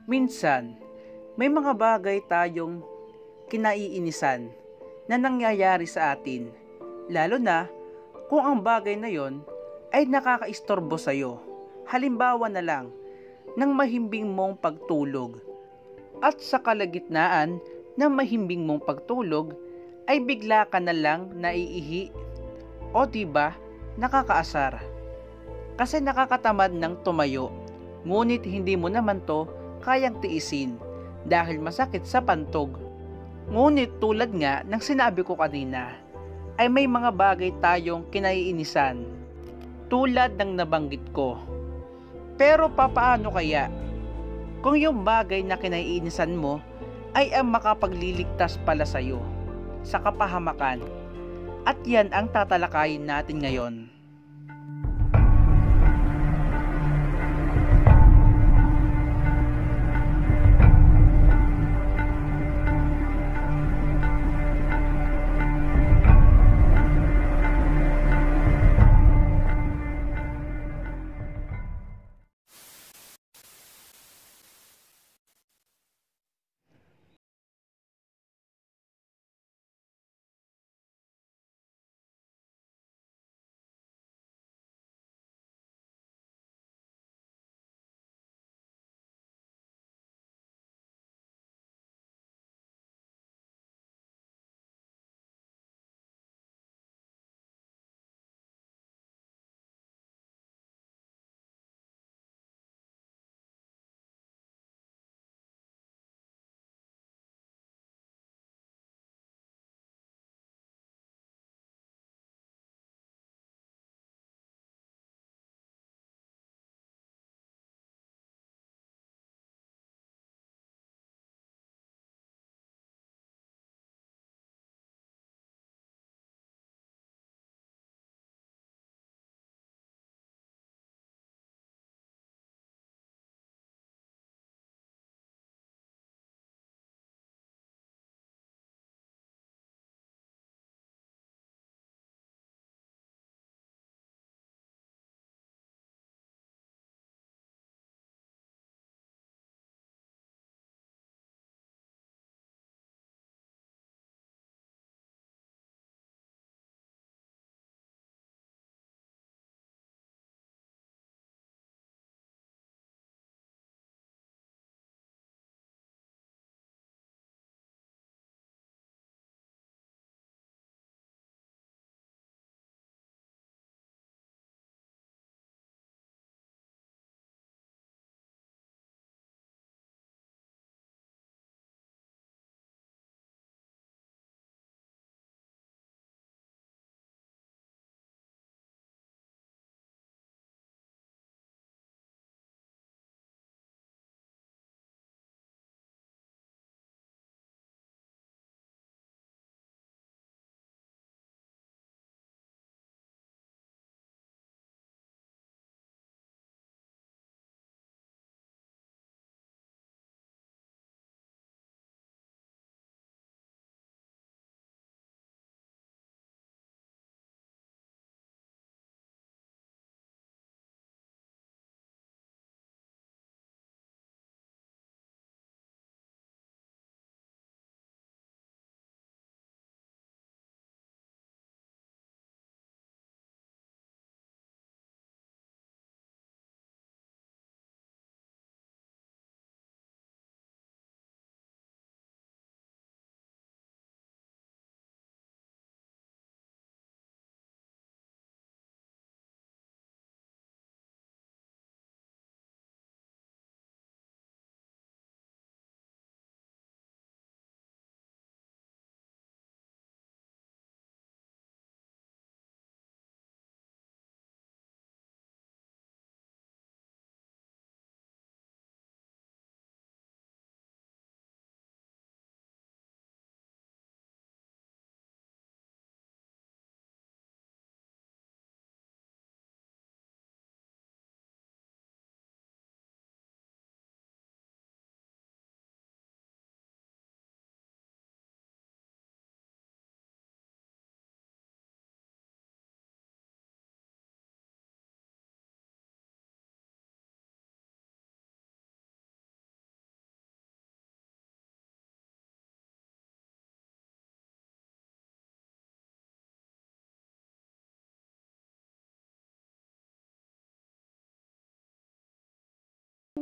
Minsan, may mga bagay tayong kinaiinisan na nangyayari sa atin, lalo na kung ang bagay na yon ay nakakaistorbo sa'yo. Halimbawa na lang, ng mahimbing mong pagtulog. At sa kalagitnaan ng mahimbing mong pagtulog, ay bigla ka na lang naiihi. O diba, nakakaasar. Kasi nakakatamad ng tumayo, ngunit hindi mo naman to kayang tiisin dahil masakit sa pantog. Ngunit tulad nga ng sinabi ko kanina, ay may mga bagay tayong kinaiinisan tulad ng nabanggit ko. Pero papaano kaya kung yung bagay na kinaiinisan mo ay ang makapagliligtas pala sa'yo sa kapahamakan? At yan ang tatalakayin natin ngayon.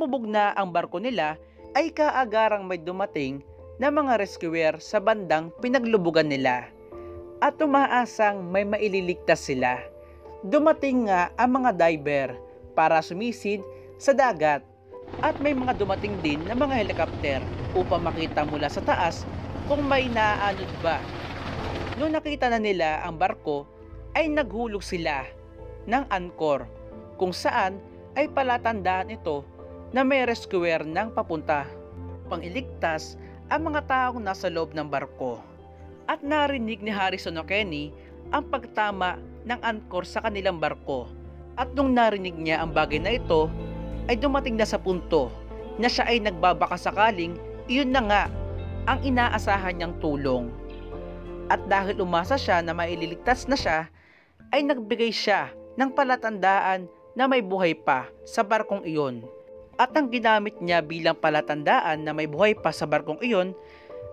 lumubog na ang barko nila ay kaagarang may dumating na mga rescuer sa bandang pinaglubugan nila at umaasang may maililigtas sila. Dumating nga ang mga diver para sumisid sa dagat at may mga dumating din na mga helicopter upang makita mula sa taas kung may naaanod ba. Noong nakita na nila ang barko ay naghulog sila ng anchor kung saan ay palatandaan ito na may rescuer ng papunta upang iligtas ang mga taong nasa loob ng barko. At narinig ni Harrison O'Kenny ang pagtama ng anchor sa kanilang barko. At nung narinig niya ang bagay na ito, ay dumating na sa punto na siya ay nagbabaka sakaling iyon na nga ang inaasahan niyang tulong. At dahil umasa siya na maililigtas na siya, ay nagbigay siya ng palatandaan na may buhay pa sa barkong iyon. At ang ginamit niya bilang palatandaan na may buhay pa sa barkong iyon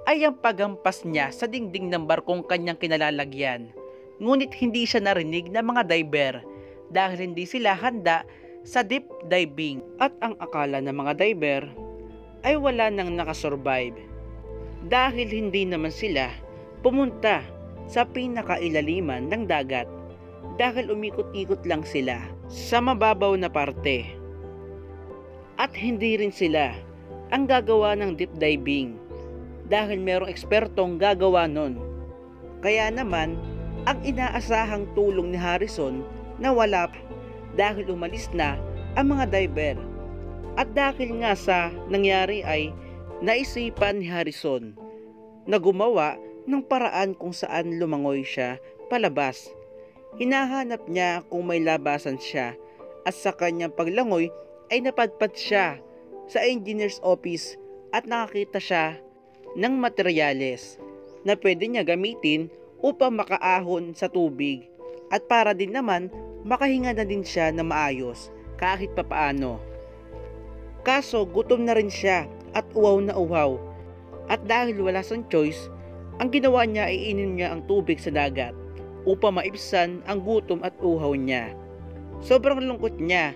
ay ang paghampas niya sa dingding ng barkong kanyang kinalalagyan. Ngunit hindi siya narinig ng mga diver dahil hindi sila handa sa deep diving. At ang akala ng mga diver ay wala nang nakasurvive dahil hindi naman sila pumunta sa pinakailaliman ng dagat dahil umikot-ikot lang sila sa mababaw na parte. At hindi rin sila ang gagawa ng deep diving dahil merong ekspertong gagawa nun. Kaya naman, ang inaasahang tulong ni Harrison na wala dahil umalis na ang mga diver. At dahil nga sa nangyari ay naisipan ni Harrison na gumawa ng paraan kung saan lumangoy siya palabas. Hinahanap niya kung may labasan siya at sa kanyang paglangoy ay napadpad siya sa engineer's office at nakakita siya ng materyales na pwede niya gamitin upang makaahon sa tubig at para din naman makahinga na din siya na maayos kahit papaano. Kaso gutom na rin siya at uhaw na uhaw at dahil wala siyang choice, ang ginawa niya ay ininom niya ang tubig sa dagat upang maibsan ang gutom at uhaw niya. Sobrang lungkot niya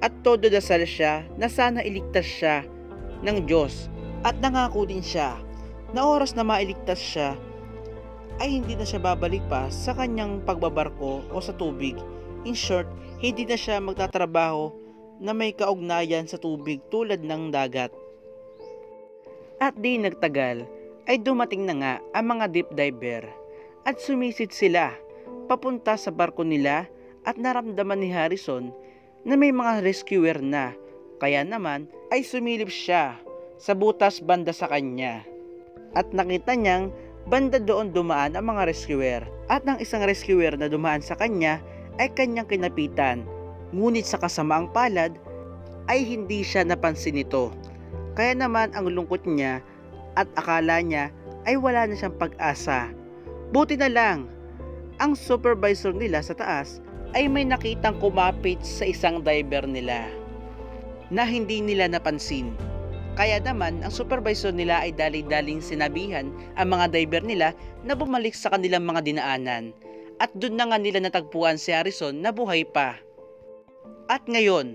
at todo dasal siya na sana iligtas siya ng Diyos at nangako din siya na oras na mailigtas siya ay hindi na siya babalik pa sa kanyang pagbabarko o sa tubig. In short, hindi na siya magtatrabaho na may kaugnayan sa tubig tulad ng dagat. At di nagtagal ay dumating na nga ang mga deep diver at sumisid sila papunta sa barko nila at naramdaman ni Harrison na may mga rescuer na. Kaya naman ay sumilip siya sa butas banda sa kanya at nakita niyang banda doon dumaan ang mga rescuer at ang isang rescuer na dumaan sa kanya ay kanyang kinapitan. Ngunit sa kasamaang palad ay hindi siya napansin nito. Kaya naman ang lungkot niya at akala niya ay wala na siyang pag-asa. Buti na lang, ang supervisor nila sa taas ay may nakitang kumapit sa isang diver nila na hindi nila napansin. Kaya naman, ang supervisor nila ay dali-daling sinabihan ang mga diver nila na bumalik sa kanilang mga dinaanan. At doon na nga nila natagpuan si Harrison na buhay pa. At ngayon,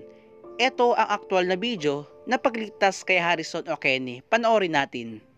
ito ang aktual na video na pagligtas kay Harrison O'Kenny. Panoorin natin.